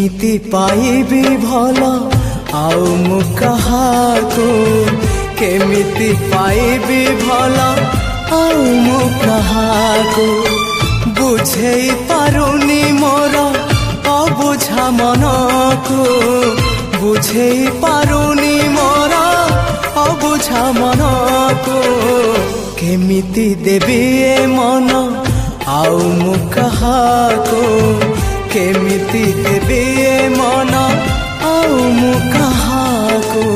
केमिति पाइबी भल आउ मु कहाको केमिति पाइबी भल आउ मु कहाको बुझेई पारुनी मोर अबुझा मनको बुझेई पारुनी मोर अबुझा मनको केमिति देबी ए मन आउ मु कहाको केमिति देबी ए मन आउ मु कहाको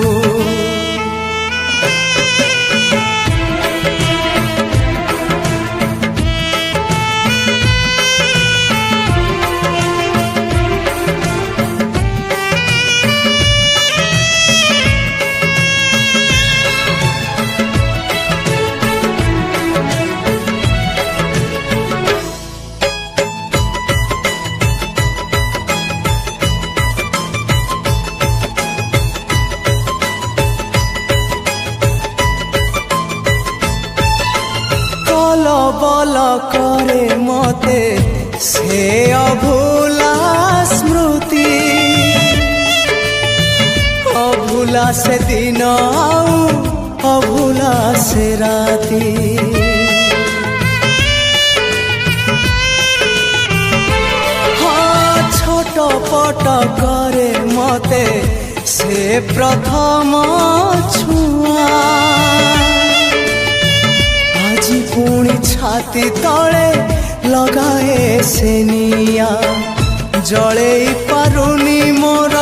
बल करे मते से अभूला स्मृति अभूला से दिन आउ अभूला से राती हाँ छोट पट करे मते से प्रथम छुआ पुणी छाती तले लगाए सेनिया जले पारुनी मोर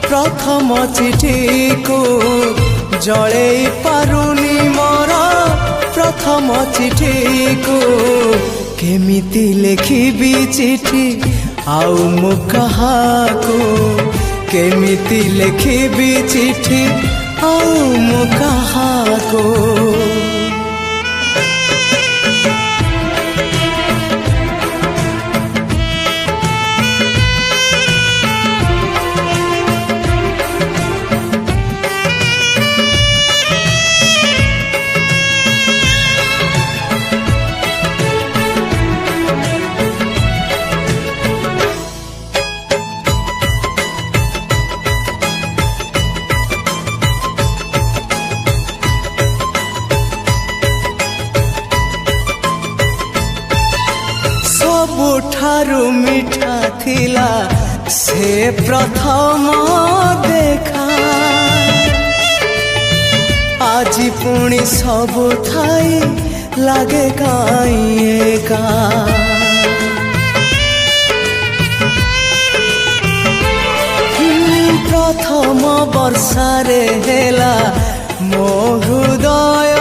प्रथम चिठी को जले पारुनी मोर प्रथम चिठी को केमिति लिखिबी चिठी आउ मु कहाको केमिति लिखिबी चिठी आउ मु कहाको सबुठारु मीठा थिला से प्रथम देखा आज पुणी सबु थाई लागे काई एका प्रथम वर्षारे हेला मो हृदय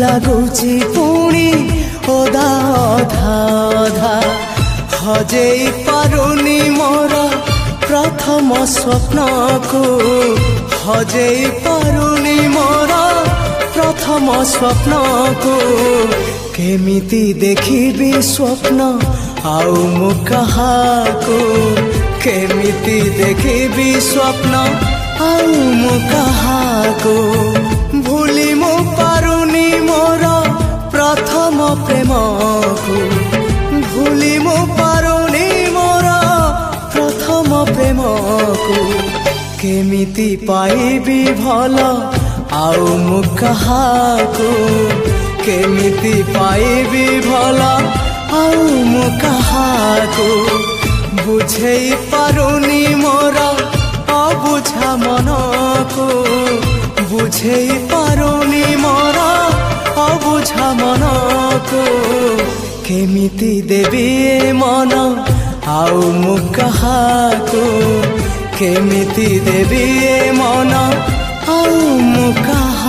लगुची पुणी ओदा अधा अधा हजेई पारुनी मोर प्रथम स्वप्न को हजेई पारुनी मोर प्रथम स्वप्न को केमिति देखिबी स्वप्न आउ मु कहाको केमिति देखिबी स्वप्न आउ मु कहाको भूली मु पारुनी मोर प्रथम प्रेम को भूली मु पारुनी मोर प्रथम प्रेम को केमिति पाइबी भल आउ मु कहाको केमिति पाइबी भल आउ मु कहाको बुझेई पारुनी मोर अबुझा मनको बुझेई पारुनी मोर अबुझा मनको केमिति देबी ए मन आउ मु कहाको केमिति देबी ए मन आउ मु कहाको।